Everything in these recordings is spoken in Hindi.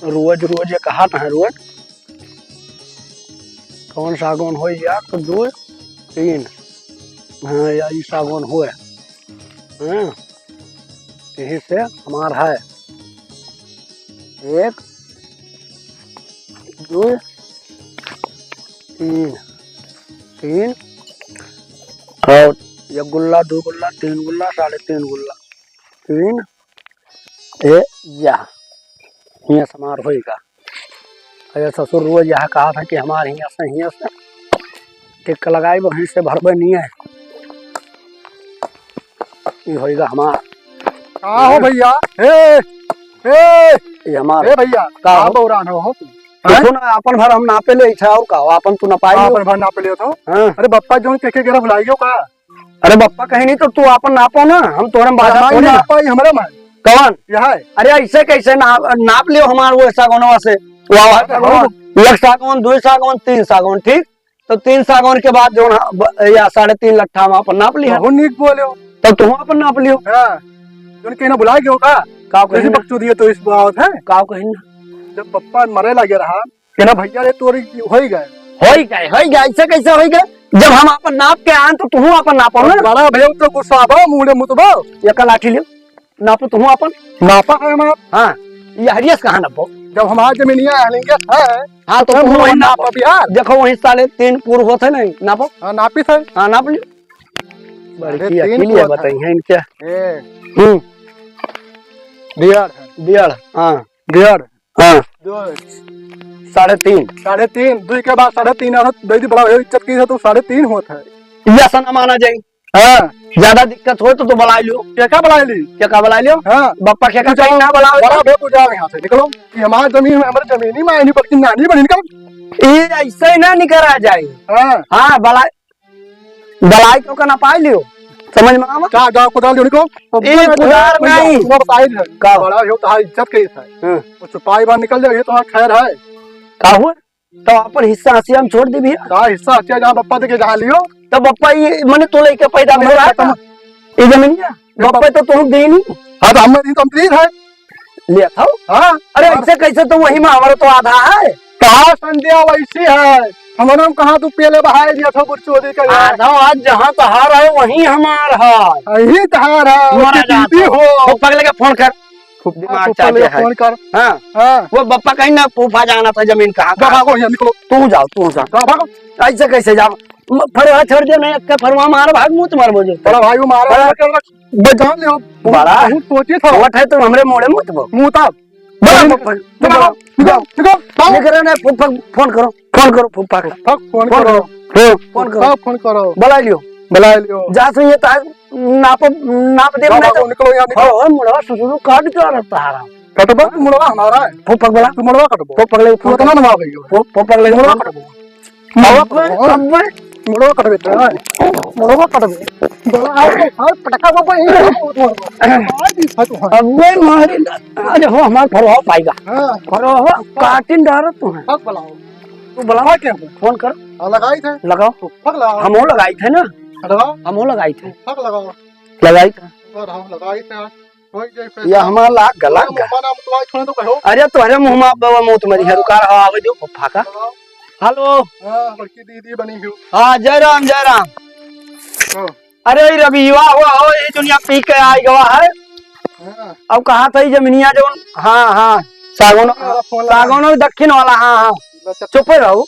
रोज रोज कहा ना है रोज कौन सागौन हो या तो 2 3 हाँ या ये सागौन हो हाँ यही से हमारा है 1 2 3 3 और 1 गुल्ला 2 गुल्ला 3 गुल्ला 3.5 गुल्ला 3 या हियाँ समार होएगा। अरे ससुर रोज यह कहा था कि हमारे हियाँ से टिक लगाए वहीं से भरबे नहीं है ये होएगा हमारा। का हो भैया ये हमारा भैया का हो बौरान हो देखो ना अपन भर हम नापे ले था और का अपन तू ना पाई अपन भर नापे ले तो हाँ। अरे बप्पा जो के गेरा भुलाइयो का अरे बप्पा कहीं नहीं तो तू अपन नापो ना हम तोरे बाजा थोड़ी ना नापा हमारे में कौन यह है। अरे ऐसे कैसे नाप लियो हमारे वो सागौनवा से 1 सागौन 2 सागौन 3 सागौन ठीक तो 3 सागौन के बाद जो या 3.5 लट्ठा हम अपन नाप लिया निक बोले तो तुम अपन नाप लियो जो कहीं बुला गयो का कहीं बच्चों दिए तो इस बात है काव कहीं ना जब पप्पा मरे लगे रहा कि ना भैया रे तोरी हो ही गए ऐसे कैसे हो गए जब हम अपन नाप के आए तो तुम अपन नापो ना बड़ा भैया तो गुस्सा आबो मुंह मुतबो ये कल लाठी लियो नापो तुम अपन नापा है हमारा हाँ ये हरियस कहाँ नापो जब हमारे जमीनिया आलेंगे है हाँ तो तुम वही नापो बिहार देखो वही 3.5 पूर्व होते नहीं नापो हाँ नापी थे हाँ नाप लियो बड़ी अकेली है बताइए इनके डियर हाँ डियर हाँ 3.5 3.5 2 के बाद 3.5 दे दी बड़ा इज्जत की है तो 3.5 होता है ये सन माना जाए हाँ ज्यादा दिक्कत हो तो बुला लियो क्या बुला ली क्या बुला लियो हाँ बप्पा क्या चाहिए ना बुलाओ बड़ा बेटू जाओ यहाँ से निकलो कि हमारी जमीन में हमारी जमीन में नहीं बल्कि नानी बनी निकल ये ऐसे ही ना निकल आ जाए हाँ बलाई क्यों करना पाई लियो समझ में आवा क्या जाओ कुदाल जो निकलो ये कुदाल नहीं वो बताई है का बड़ा हो तो इज्जत के है वो छुपाई बाहर निकल जाए ये तो खैर है का हुआ तो अपन हिस्सा हसी हम छोड़ दी भी का हिस्सा अच्छा जहाँ बप्पा देके जहाँ लियो तो बप्पा ये मैंने तो लेके पैदा में रहा था ये जमीन बप्पा तो तुम दे नहीं हाँ तो हम कंप्लीट है लिया था हाँ अरे ऐसे कैसे तो वही में हमारा तो आधा है कहा संध्या वैसी है हमारा कहा तू पहले बहाई दिया था चोरी का आधा आज जहाँ तहार है वही हमार है यही तहार है हो पगले के फोन कर दिमाग चाहते हैं फोन कर हाँ वो बप्पा कहीं ना फूफा जाना था जमीन कहाँ भागो यहाँ निकलो तू जा भागो ऐसे कैसे जाओ फरवा छोड़ दे नहीं का फरवा मार भाग मुँह तुम्हारे मुझे बड़ा भाई वो मारा बजान ले बड़ा सोची था वट है तो हमरे मोड़े मुँह तब फोन करो फूफा फोन करो बुला लियो जा से ये नाप दे निकलो यहाँ मुड़वा ससुर काट क्या रहता है कटबा मुड़वा हमारा है फूफा बोला तू मुड़वा कटबो फूफा ले फोन करना नवा गई फूफा ले मुड़वा कटबो मुड़वा कटबे मुड़वा कटबो बड़ा है पटका को अबे मारे अरे हो हमार फरवा पाएगा फरवा काटिन डार तू है फक बुलाओ तू बुलावा क्या फोन कर लगाई थे लगाओ फक लगाओ हम वो लगाई थे ना लगाओ हम वो लगाई थे फक लगाओ लगाई थे और हम लगाई थे या हमारा लाग गला नाम तो आज छोड़ तो कहो अरे तुम्हारे मुंह में बाबा मुंह तुम्हारी है रुका रहा आवे दो फाका हेलो हां बड़की दीदी बनी हो हां जय राम अरे रविवा हो ये दुनिया पी के आई गवा है अब कहा था जमीनिया जो हाँ सागौन दक्षिण वाला हाँ चुप रहो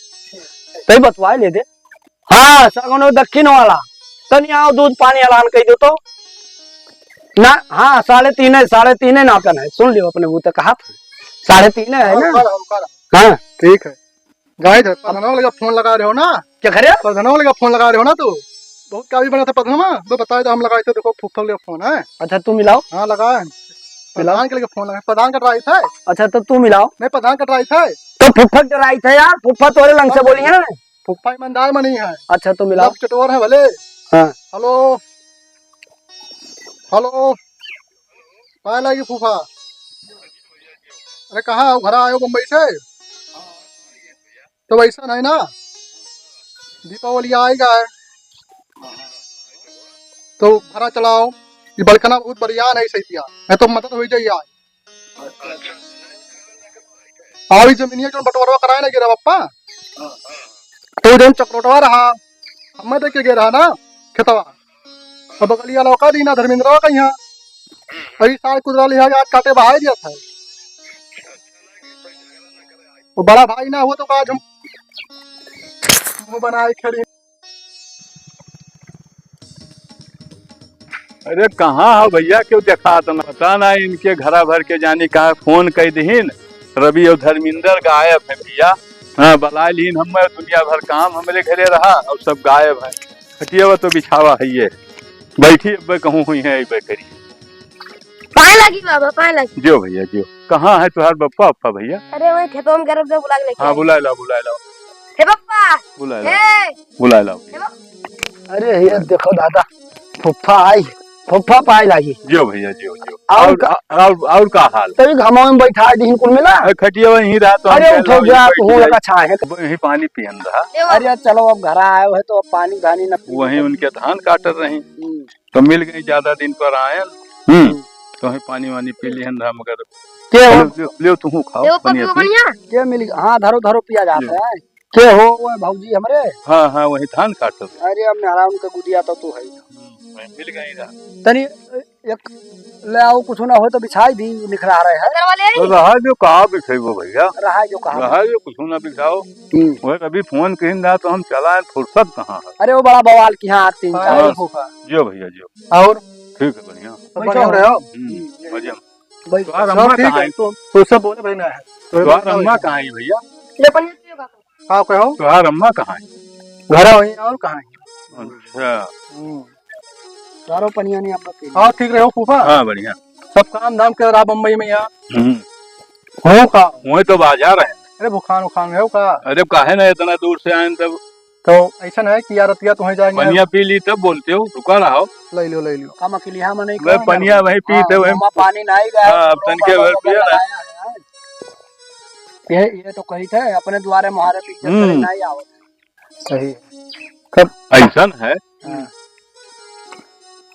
तही बतवाए ले दे हाँ सागौन दक्षिण वाला तन यहाँ दूध पानी ऐलान कह दो तो ना हाँ 3.5 नापन है सुन लियो अपने मुँह कहा 3.5 है ना हाँ ठीक है गाय प्रधानवा लगा फोन लगा रहे हो ना क्या करे प्रधानवा लगा फोन लगा रहे हो ना तू बहुत काफी बना था प्रधानवा तो बताया तो हम लगाए थे देखो फूफा ले फोन है अच्छा तू मिलाओ हाँ लगाए प्रधान के लिए फोन लगा प्रधान का ड्राइव था अच्छा तो तू मिलाओ नहीं प्रधान का ड्राइव था तो फुफ्फा ड्राइव था यार फुफ्फा तोरे लंग से बोली है फूफा ईमानदार मनी है अच्छा तो मिलाओ चटोर है भले हाँ हेलो हेलो कहाँ लगी फूफा अरे कहाँ घर आयो मुंबई से तो वैसा नहीं ना दीपावली आएगा तो भरा चलाओ ये बड़कना बहुत बढ़िया नहीं सही किया मैं तो मदद हो जाइए और ये जमीनिया जो बंटवारा कराए ना गिरा पप्पा, तो जो चक्रोटवा रहा हमें देख के गे रहा ना खेतवा, अब बगलिया लौका दी ना धर्मेंद्रवा का यहाँ अभी साल कुदरा लिया आज काटे बहाई दिया था। वो बड़ा भाई ना हुआ तो आज हम वो बनाए खड़ी। अरे कहाँ हो भैया, क्यों देखा तो पता ना इनके घरा भर के जानी कहा फोन कर दीन रवि और धर्मिंदर गायब है भैया। हाँ बला लीन हम दुनिया भर काम हमरे घरे रहा और सब गायब है। हटिए तो बिछावा है ये बैठी अब कहूँ हुई है करी पाए लगी बाबा पाए लगी। जियो भैया जियो। कहाँ है तुहार बप्पा अप्पा भैया? अरे वही खेतों में गरब से बुला के लेके हाँ बुला ला हे पप्पा बुला ला। अरे ये देखो दादा फुफ्फा आई, फुफ्फा पाए लगी। जियो भैया जियो जियो। और का हाल? तभी घामा में बैठा दिन कुल मिला। खटिया वहीं रहा तो अरे उठो जा तू लगा छाए वहीं पानी पियन रहा। अरे चलो अब घर आए हो तो अब पानी धानी न वहीं उनके धान काटत रही तो मिल गई ज्यादा दिन पर आयल तो वहीं पानी वानी पी लिहन रहा मगर के ले तू खाओ बढ़िया के मिल। हाँ धरो धरो पिया जाता है। के हो वो भौजी हमरे? हाँ हाँ वही धान काटत। अरे अब मेहरा उनका गुदिया तो तू है मिल गई रहा। तनी एक ले आओ कुछ ना हो तो बिछाई दी निखरा रहे हैं तो रहा जो कहा बिछेबो भैया, रहा जो कहा रहा जो कुछ ना बिछाओ। वो कभी फोन कहीं रहा तो हम चलाए फुर्सत कहाँ है। अरे वो बड़ा बवाल की यहाँ 3-4 जियो भैया जियो। और ठीक है बढ़िया बढ़िया रहे हो बढ़िया। तुहार अम्मा कहाँ है? तो सब बोले भाई ना है तुहार अम्मा कहाँ है भैया? ले पनिया पियो का आप कहो तुहार अम्मा कहाँ है? घर वही और कहाँ है? अच्छा चारों पनिया नहीं आपका पी। हाँ ठीक रहे हो फूफा? हाँ बढ़िया। सब काम धाम कर रहा बम्बई में यहाँ हो का वही तो बाजार है। अरे बुखान उखान है का? अरे काहे ना इतना दूर से आए तब तो ऐसा है कि यार रतिया तुम्हें जाएंगे पनिया पी ली तब बोलते हो रुका रहा हो। ले लो काम अकेले हम नहीं मैं पनिया वही पीते हुए पानी नहीं गया। अब तनके भर पिया ना। ये तो कही थे अपने द्वारे मुहारे पीछे नहीं आवत। सही कब ऐसा है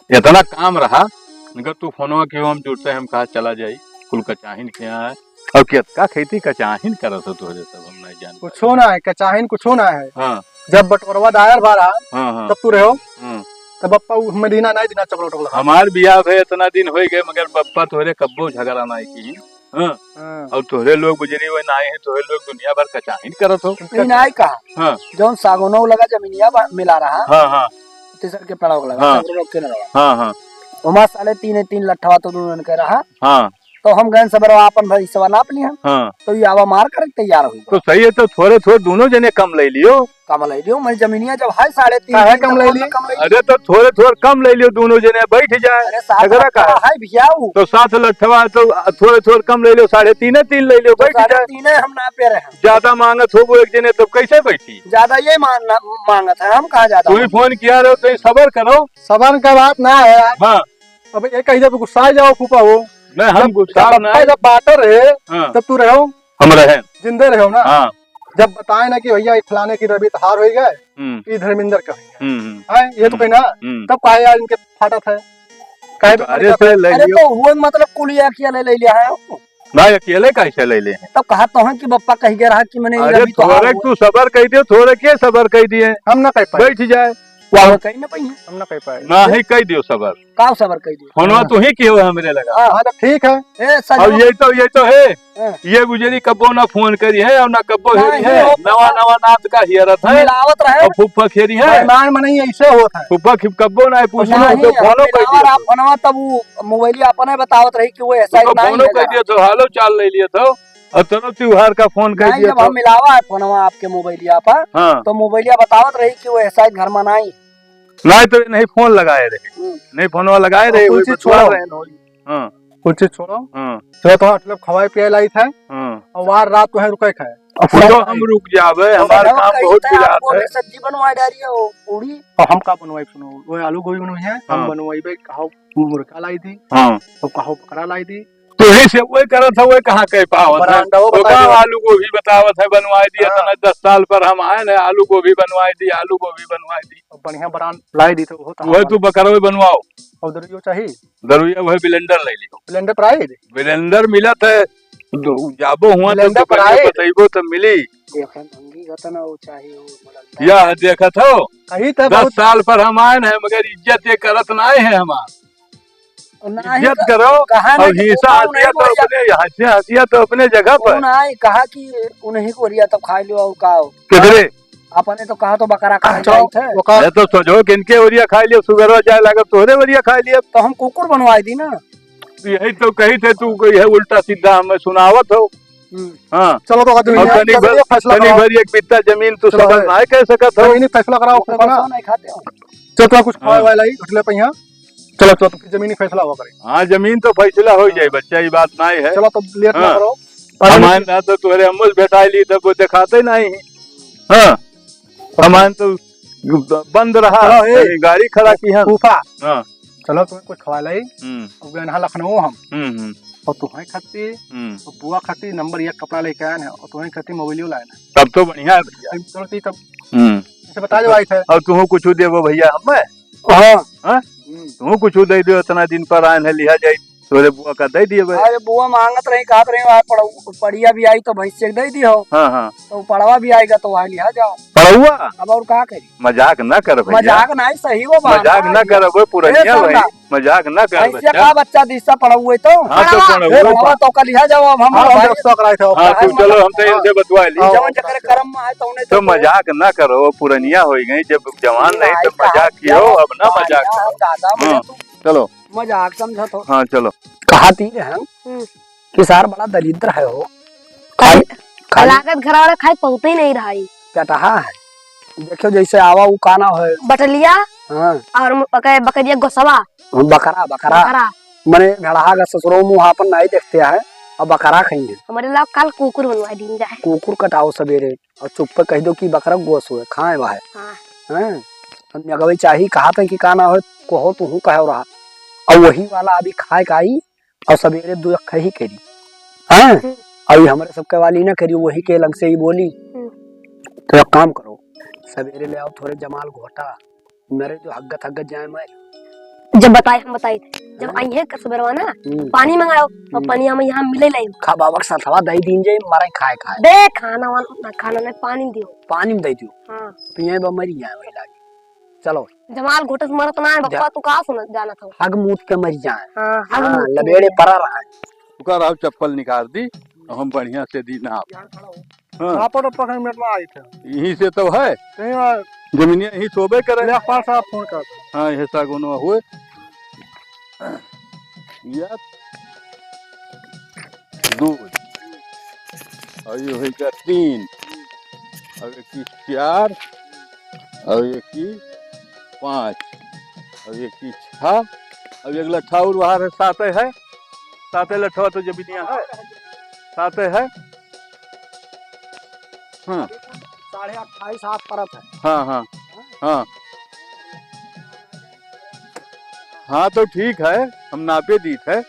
इतना काम रहा अगर तू फोनवा क्यों हम जुड़ते हम कहा चला जाई कुल कचाहिन के यहाँ है और कितना खेती कचाहिन करत हो तुहरे सब हम नहीं जान कुछ होना है कचाहिन कुछ होना है। हाँ जब बटोरवा दायर भरा हाँ तब तू रहो तब बप्पा मदीना नहीं दिना चकलो टकलो हमार बियाह भे इतना दिन हो गए मगर बप्पा तोहरे कब्बो झगड़ा नहीं की। हाँ और तोहरे लोग गुजरी हुए ना है तोहरे लोग दुनिया भर कचाहिन करत हो। नहीं कहा हाँ जौन सागोनो लगा जमीनिया मिला रहा। हाँ हाँ तीसर के पड़ाव लगा हाँ हाँ वहाँ 3.5 लट्ठवा तो दोनों के रहा। हाँ तो हम गए सबर अपन भाई सवा नाप लिया। हाँ तो ये आवा मार कर तैयार हुई तो सही है तो थोड़े थोड़े दोनों जने कम ले लियो। कम ले लियो मैं जमीनिया जब है 3.5 कम ले लियो। अरे तो थोड़े थोड़े कम ले लियो दोनों जने बैठ जाए। अगर कहा है भैया तो 7 लट्ठवा तो थोड़े थोड़े कम ले लियो 3.5 ले लियो बैठ जाए। 3.5 हम ना पे रहे ज्यादा मांगत हो वो एक जने तो कैसे बैठी? ज्यादा ये मांगत है हम कहा ज्यादा। तुम फोन किया रहो तो सबर करो। सबर का बात ना है। हाँ अब एक कहीं जब गुस्सा जाओ फूफा वो नहीं हम गुस्सा नहीं जब बाटर है तब तू रहो हम रहे जिंदे रहो ना। हाँ जब बताए ना कि भैया फलाने की रवि हार हो गए धर्मेंद्र का है ये तो कहीं ना तब कहे यार इनके फाटत है अरे तो वो मतलब कुलिया किया ले लिया है भाई अकेले कैसे ले ले? तब कहा तो है कि बप्पा कह गया रहा कि मैंने अरे थोड़े तू सबर कह दियो थोड़े के सबर कह दिए हम ना कह पाए बैठ जाए वहाँ कहीं ना पाई हम ना कह पाए ना ही कह दियो सबर का सबर कह दियो फोनवा तू ही क्यों हमरे लगा। हाँ तो ठीक है अब ये तो है ये गुजरी कब्बो ना फोन करी है और ना कब्बो हेरी है नवा नवा नाथ का हियरत है मिलावत रहे और फुफ्फा खेरी है मान में नहीं ऐसे होता है फुफ्फा कब्बो ना पूछो तो फोनो कह दियो फोनवा तब मोबाइल अपन बतावत रही कि वो ऐसा ही फोनो कह दियो तो हालो चाल ले लियो तो और तुरंत त्योहार का फोन कर दिया जब हम मिलावा है फोनवा आपके मोबाइलिया पर तो मोबाइलिया बतावत रही कि वो ऐसा ही घर मनाई नहीं तो नहीं फोन लगाए रहे नहीं फोनवा लगाए रहे कुछ छोड़ो कुछ चीज छोड़ो तो मतलब खवाए पिए लाई था और वार रात तो है रुके खाए तो हम रुक जावे हमारा काम बहुत गुजार है। सब्जी बनवा डाली है पूरी और हम का बनवाई सुनो वो आलू गोभी बनवाई है हम बनवाई बे कहो मुर्गा लाई थी तो कहो बकरा लाई थी तो ही से वो करत है वो कहां कह पावत है आलू गोभी बतावत है बनवाई दिया तना 10 साल पर हम आए ना आलू गोभी बनवाई दी बढ़िया बरान लाई दी तो वो तू बकरा बनवाओ और दरुइयो चाहिए दरुइया वो ब्लेंडर ले लियो ब्लेंडर प्राइस ब्लेंडर मिलत है जाबो हुआ तो लेंदा पर दुकानिया आए। बताइबो तो मिली। देखे मंगी गतन वो चाहिए वो मतलब यह देखत हो कही तो 10 बहुत साल पर हम आए हैं मगर इज्जत ये करत ना है हमार। नहीं इज्जत करो कहा ना और कि हिस्सा वो हंसिया तो नहीं अपने हंसिया तो अपने जगह पर। उन्हें कहा कि उन्हीं को रिया तब खा लियो का किधरे अपने तो कहा तो बकरा खा चलो जाई थे वो का मैं तो सोचो कि इनके ओरिया खा लिया शुगर हो जाए लगा तोहरे ओरिया खा लिया। तो हम कुकुर बनवाई दी ना। यही तो कही थे तू यह उल्टा सीधा हमें सुनावत हो। हाँ चलो तो और जमीनी फैसला तनी कराओ। भर एक बित्ता जमीन तू चलो, समझ ना कह सकत हो। जमीनी फैसला कराओ तो ना। नहीं खाते हो चलो तो कुछ हाँ। खाए वाला ही उठले पे यहाँ। चलो चलो तो जमीनी फैसला हुआ करे। हाँ जमीन तो फैसला हो जाए बच्चा ये बात नहीं है। चलो तो लेट ना हाँ। करो। हमारे ना तो तुम्हारे अमूल बेटा ली तब वो दिखाते नहीं। हाँ हमारे तो बंद रहा चलो, ए। यानी गाड़ी खड़ा की है। फूफा हाँ चलो तुम्हें कुछ खवा लाई हम्म और गए यहाँ लखनऊ हम हम्म और तुम्हें खाती और बुआ खाती नंबर 1 कपड़ा लेके आए हैं और तुम्हें खाती मोबाइल लाए हैं। तब तो बढ़िया है भैया। चलो ठीक तब हम्म इसे बता दो आई थे। और तू कुछ देवो भैया हमें। हाँ हाँ तू कुछ दे दियो इतना दिन पर आए हैं लिया जाए तोरे बुआ का दे दिए भाई। अरे बुआ मांगत रही कहत रही पड़िया भी आई तो भैंस चेक दे दी हो हाँ हाँ तो पड़वा भी आएगा तो वहाँ लिया जाओ पढ़ुआ अब और का करी मजाक न कर भैया। मजाक नहीं सही वो बात मजाक न कर वो पुरनिया ए, भाई सरदा। मजाक न कर भैंसिया बच्चा। का बच्चा दिशा पड़ा हुए तो हाँ तो ए, पढ़ुआ पड़वा तो का लिया जाओ अब हम हाँ भाई व्यवस्था कराए थे हाँ तू चलो हम तो इनसे बतवा ली। हाँ। जवन चक्कर कर्म में है तो उन्हें तो मजाक न करो पुरनिया हो गई जब जवान नहीं तो मजाक कियो अब ना मजाक करो। दादा हाँ। मुझे तू चलो मजाक समझा तो हाँ चलो कहा थी हम हम्म। कि सार बड़ा दरिद्र है हो लागत घर वाला खाए पहुंचते ही नहीं रहा है। कटहा है देखो जैसे आवा वो काना है बटलिया हाँ और बकरिया गोसवा बकरा बकरा बकरा मने गढ़ा का ससुरो मुँह अपन नहीं देखते हैं और बकरा खाएंगे हमारे लोग कल कुकुर बनवा दिन जाए। कुकुर कटाओ सवेरे और चुप पे कह दो कि बकरा गोस हुए खाए वह हाँ हैं अगवे चाहिए कहा था कि काना हो कहो तू हूँ कहो रहा और वही वाला अभी खाए का आई और सवेरे दो अक्खा ही करी हैं अभी हमारे सबके वाली ना करी वही के लग से ही बोली तो एक काम करो सवेरे ले आओ थोड़े जमाल घोटा मेरे जो हग्गत हग्गत जाए मैं जब बताए हम बताए जब आई है कसबरवा ना पानी मंगाओ और पानी हमें यहाँ मिले नहीं खा बाबा साथ हवा दही दीन जाए मारे खाए खाए दे खाना वाना ना खाना नहीं पानी दियो। पानी में दे दियो हाँ पिए मरी जाए वही लागे चलो जमाल घोटस मरत ना है बप्पा तू कहाँ सुन जाना था। हग मूत के मर जाए हाँ हाँ लबेड़े पड़ा रहा है कर आप चप्पल निकाल दी और हम बढ़िया से दी ना हाँ पापड़ पकड़ मिनट में आई थे यहीं से तो है कहीं जमीनिया यहीं सोबे करे। लेखपाल साहब फोन कर हाँ ये सागुन हुए या दूध और ये होगा 3 और एक की 4 और एक की 5 और एक की 6 और एक लट्ठा और बाहर है 7 है 7 लट्ठा तो जमीनिया है 7 है। हाँ 28.5 हाथ परत है हाँ हाँ हाँ हाँ तो ठीक है हम नापे दी थे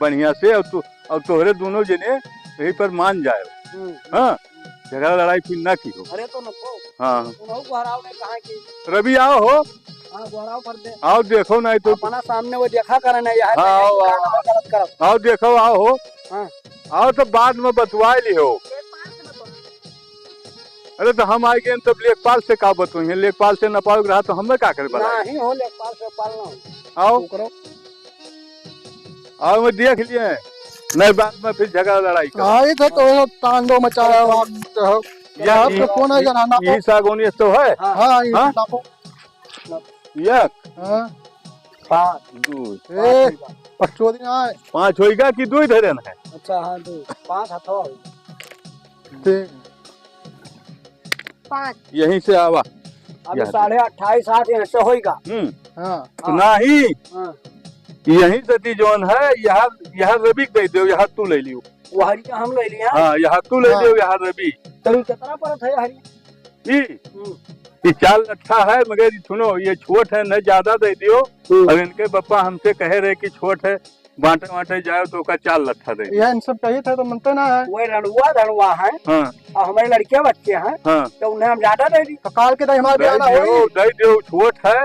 बढ़िया से और तोहरे दोनों जने यही पर मान जाए। हाँ झगड़ा लड़ाई फिर ना की हो। अरे तो नको हाँ उन्हों गुहराव ने कहा कि रवि आओ हो हाँ गुहराव कर दे आओ देखो नहीं तो अपना सामने वो देखा करे ना यार हाँ, आओ, आओ। गलत करब आओ देखो आओ हो हाँ आओ तो बाद में बतवा ली हो। अरे तो हम आए गए तो लेखपाल से का बतवाएंगे लेखपाल से न पाओगे रहा तो हमें क्या करे बता। नहीं हो लेखपाल से पालना हो आओ करो आओ मैं देख लिए नहीं बाद में फिर झगड़ा लड़ाई करो। आई थे तो तांडो मचाया यहाँ पे फोन है जना यही सागौनी तो है। हाँ हाँ? ये नापो एक हाँ 5 2 ए पक्चो दिन आए 5 होएगा कि 2 धरन है। अच्छा हाँ 2 5 हथवा हो 3 5 यहीं से आवा अभी 28.5 हाथ यहाँ से होएगा हाँ नहीं हाँ यहीं से जोन है यहाँ रवि दे दो यहाँ तू ले लियो। वो हरिया हम ले लिया हाँ यहाँ तू ले लियो यहाँ रवि तभी कितना परत है हरिया ये 4 लट्ठा है मगर सुनो ये छोट है न ज्यादा दे दियो। और इनके पापा हमसे कहे रहे कि छोट है बांटे बांटे जाए तो का चाल लट्ठा दे। यह इन सब कही थे तो मनते ना है। वही रणुआ है हाँ और हमारे लड़के बच्चे हैं हाँ तो उन्हें हम ज्यादा दे दी। तो काल के दही हमारे दे ब्याह दियो हो। दे दियो, छोट है।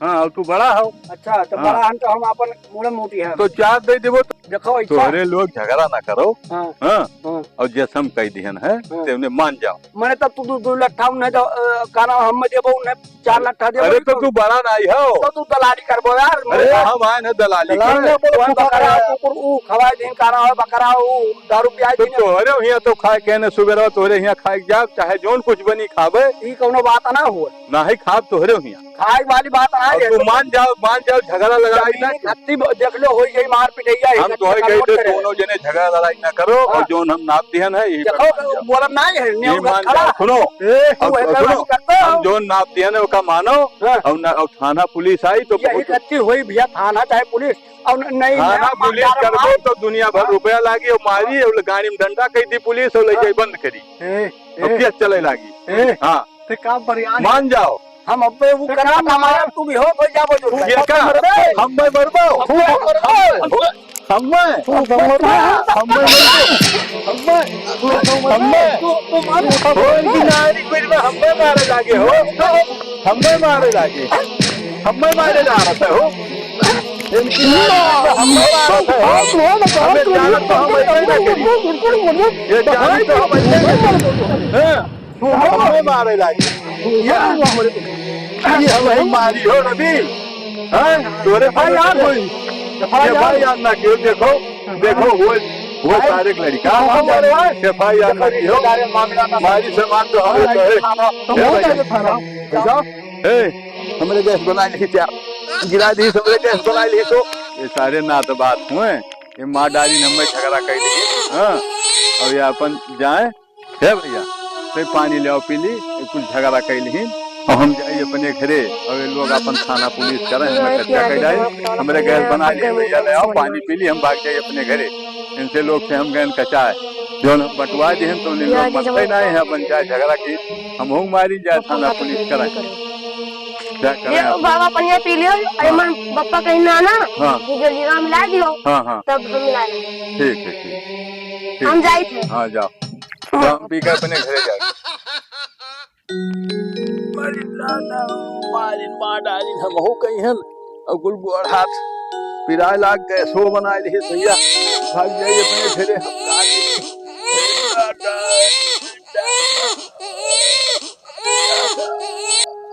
हाँ और तू बड़ा हो। अच्छा तो हाँ। बड़ा हम तो हम अपन मूड़े मोटी है तो चार दे देबो तो देखो ऐसा तोहरे लोग झगड़ा ना करो। हाँ हाँ हाँ और जैसम कह दिहन है ते उन्हें मान जाओ। मैंने तब तू 2 लट्ठा उन्हें तो काना हम देबो उन्हें 4 लट्ठा देबो। अरे तो तू बड़ा नहीं हो। तो तू दलाली करबो यार। अरे हम आए ना दलाली दलाल के। ने बोलो कौन बकरा कुकुर ऊ खवाए दिन काना हो बकरा ऊ दारू पियाई तो दिन। तोहरे हियां तो खाए कहने सुबह तोहरे हियां खाए जा चाहे जोन कुछ बनी खावे ई कोनो बात ना हो ना ही खाब तोहरे हियां। खाई वाली बात ना और है। तू मान जाओ झगड़ा लड़ाई ना। खत्ती देख लो हो गई मार पिटैया। हम तो कही थे दोनों जने झगड़ा लड़ाई ना करो और जोन हम नाप दिहन है यही देखो बोलम ना है ये मान जाओ। सुनो सुनो हम जोन नाप दिहन है उसका मानो और थाना पुलिस आई तो यही कच्ची हुई भैया थाना चाहे पुलिस और नहीं थाना पुलिस करबो तो दुनिया भर रुपया लागी और मारी और गाड़ी में डंडा कही दी पुलिस और ले जाई बंद करी और केस चले लागी। हाँ ते काम बरियान मान जाओ। हम अब वो करा हमारा तू भी हो कोई जाबो जो ये का हम मैं मरबो हम मारे लागे हो। हम मारे लागे हम मारे जा रहे हो। हमें मारे लागे हमें मारी हो रवि। तोरे भाई यार ना क्यों देखो देखो वो तारिक लड़का FIR ना की हो हमारी समाज तो हमरे गैस बना ली क्या गिरा दी हमरे गैस बना ली तो ये सारे ना तो बात हुए ये माँ डाली नंबर झगड़ा कर दी। हाँ और ये अपन जाए है भैया तो पानी ले पी ली कुछ झगड़ा कर ली और हम जाइए अपने घरे और ये लोग अपन थाना पुलिस करें हमें कच्चा कर जाए हमारे गैस बना लिए भैया ले आओ पानी पी ली हम भाग जाइए अपने घरे। इनसे लोग से हम गए कचा है जो बंटवा दी तो लोग मनते नहीं है अपन जाए झगड़ा की हम होंग मारी जाए थाना पुलिस करें क्या ये करें। बाबा पनिया पी लियो अरे मन पप्पा कहीं ना आना हाँ मुझे जीरा मिला दियो हाँ हाँ तब हम मिला लेंगे। ठीक है ठीक हम जाए थे हाँ जाओ हम पी कर अपने घरे जाओ। हम हो कहीं हैं और कुल गोड़ हाथ पिराए लाग गए सो बना ली भैया भाग जाइए अपने घरे हम